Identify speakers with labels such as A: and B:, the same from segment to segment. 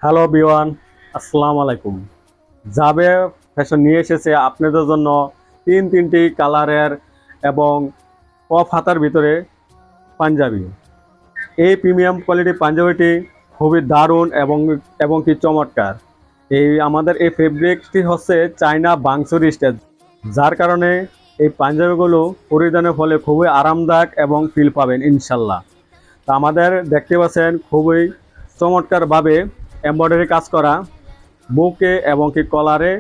A: Hello বিওয়ান, আসসালামু আলাইকুম। যাবে ফ্যাশন নিয়ে এসেছে আপনাদের জন্য তিনটি কালারের এবং কফ হাতার ভিতরে পাঞ্জাবি। এই প্রিমিয়াম কোয়ালিটি পাঞ্জাবিটি খুবই দারুণ এবং কি চমৎকার। আমাদের এই ফেব্রিকটি হচ্ছে চায়না বাংসুরি স্টেজ, যার কারণে এই পাঞ্জাবিগুলো পরিধানের ফলে খুবই আরামদায়ক এবং ফিল পাবেন ইনশাল্লাহ। তা আমাদের দেখতে পাচ্ছেন খুবই চমৎকারভাবে এমব্রয়ডারি কাজ করা বুকে এবং কি কলারে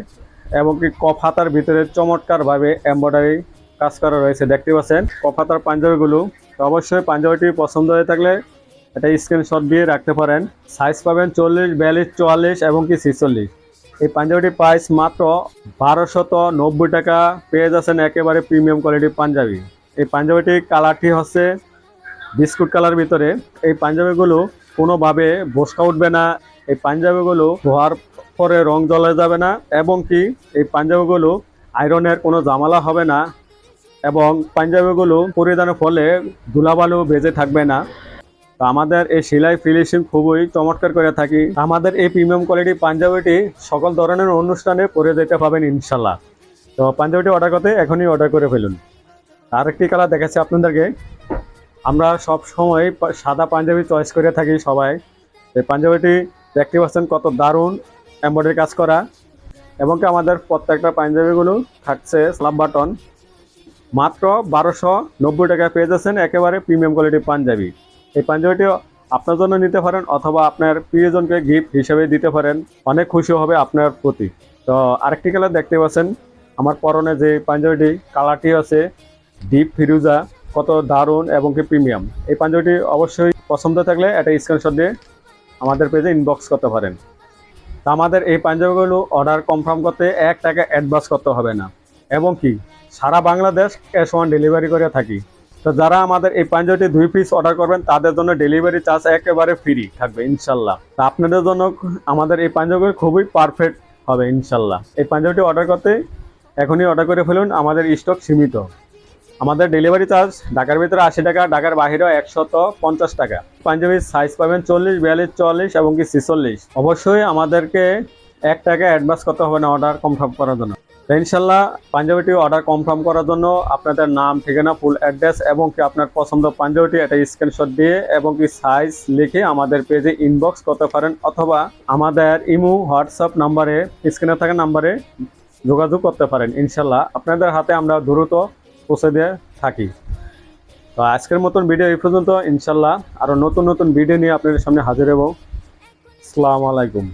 A: এবং কি কফ হাতার ভিতরে চমৎকারভাবে এমব্রয়ডারি কাজ করা রয়েছে। দেখতে পাচ্ছেন কফ হাতার পাঞ্জাবিগুলো। তো অবশ্যই পাঞ্জাবিটি পছন্দ হয়ে থাকলে এটা স্ক্রিনশট দিয়ে রাখতে পারেন। সাইজ পাবেন 40, 42, 44 এবং কি 46। এই পাঞ্জাবিটির প্রাইস মাত্র 1290 টাকা। পেয়ে যাচ্ছেন একেবারে প্রিমিয়াম কোয়ালিটির পাঞ্জাবি। এই পাঞ্জাবিটির কালারটি হচ্ছে বিস্কুট কালার ভিতরে। এই পাঞ্জাবিগুলো কোনোভাবে বোসকা উঠবে না। এই পাঞ্জাবিগুলো ধোয়ার পরে রং জ্বলে যাবে না এবং কি এই পাঞ্জাবিগুলো আয়রনের কোনো ঝামেলা হবে না এবং পাঞ্জাবিগুলো পরিধানের ফলে ধুলাবালু ভেজে থাকবে না। তো আমাদের এই সেলাই ফিনিশিং খুবই চমৎকার করে থাকি। আমাদের এই প্রিমিয়াম কোয়ালিটি পাঞ্জাবিটি সকল ধরনের অনুষ্ঠানে পরে যেতে পাবেন ইনশাল্লাহ। তো পাঞ্জাবিটি অর্ডার করতে এখনই অর্ডার করে ফেলুন। আরেকটি কালার দেখাচ্ছি আপনাদেরকে। আমরা সব সময় সাদা পাঞ্জাবি চয়েস করে থাকি সবাই। এই পাঞ্জাবিটি দেখতে পাচ্ছেন কত দারুণ এমব্রয়ডারি কাজ করা এবং কি আমাদের প্রত্যেকটা পাঞ্জাবিগুলো থাকছে স্ল্যাব বাটন। মাত্র 1290 টাকা পেয়ে যাচ্ছেন একেবারে প্রিমিয়াম কোয়ালিটির পাঞ্জাবি। এই পাঞ্জাবিটি আপনার জন্য নিতে পারেন অথবা আপনার প্রিয়জনকে গিফট হিসেবে দিতে পারেন। অনেক খুশি হবে আপনার প্রতি। তো আরেকটি কালার দেখতে পাচ্ছেন আমার পরনে যে পাঞ্জাবিটি, কালারটি আছে ডিপ ফিরোজা। কত দারুণ এবং কি প্রিমিয়াম। এই পাঞ্জাবিটি অবশ্যই পছন্দ থাকলে একটা স্ক্রিনশট দিয়ে আমাদের পেজে ইনবক্স করতে পারেন। তা আমাদের এই পাঞ্জাবিগুলো অর্ডার কনফার্ম করতে 1 টাকা অ্যাডভান্স করতে হবে না এবং কি সারা বাংলাদেশ ক্যাশ অন ডেলিভারি করে থাকি। তো যারা আমাদের এই পাঞ্জাবিটি 2 পিস অর্ডার করবেন তাদের জন্য ডেলিভারি চার্জ একেবারে ফ্রি থাকবে ইনশাল্লাহ। তা আপনাদের জন্য আমাদের এই পাঞ্জাবি খুবই পারফেক্ট হবে ইনশাল্লাহ। এই পাঞ্জাবিটি অর্ডার করতে এখনই অর্ডার করে ফেলুন। আমাদের স্টক সীমিত। আমাদের ডেলিভারি চার্জ ঢাকার ভিতরে 80 টাকা, ঢাকার বাইরেও 150 টাকা। পাঞ্জাবির সাইজ পাবেন 40, 42, 44 এবং কি 46। অবশ্যই আমাদেরকে 1 টাকা অ্যাডভান্স করতে হবে না অর্ডার কনফার্ম করার জন্য। তো ইনশাল্লাহ পাঞ্জাবিটি অর্ডার কনফার্ম করার জন্য আপনাদের নাম, ঠিকানা, ফুল অ্যাড্রেস এবং কি আপনার পছন্দ পাঞ্জাবিটি একটা স্ক্রিনশট দিয়ে এবং কি সাইজ লিখে আমাদের পেজে ইনবক্স করতে পারেন অথবা আমাদের ইমো, হোয়াটসঅ্যাপ নাম্বারে, স্ক্রিনে থাকা নাম্বারে যোগাযোগ করতে পারেন। ইনশাল্লাহ আপনাদের হাতে আমরা দ্রুত পৌঁছে দিয়ে থাকি। তো আজকের মতন ভিডিও এই পর্যন্ত। ইনশাল্লাহ আরও নতুন নতুন ভিডিও নিয়ে আপনাদের সামনে হাজির হব। আসসালামু আলাইকুম।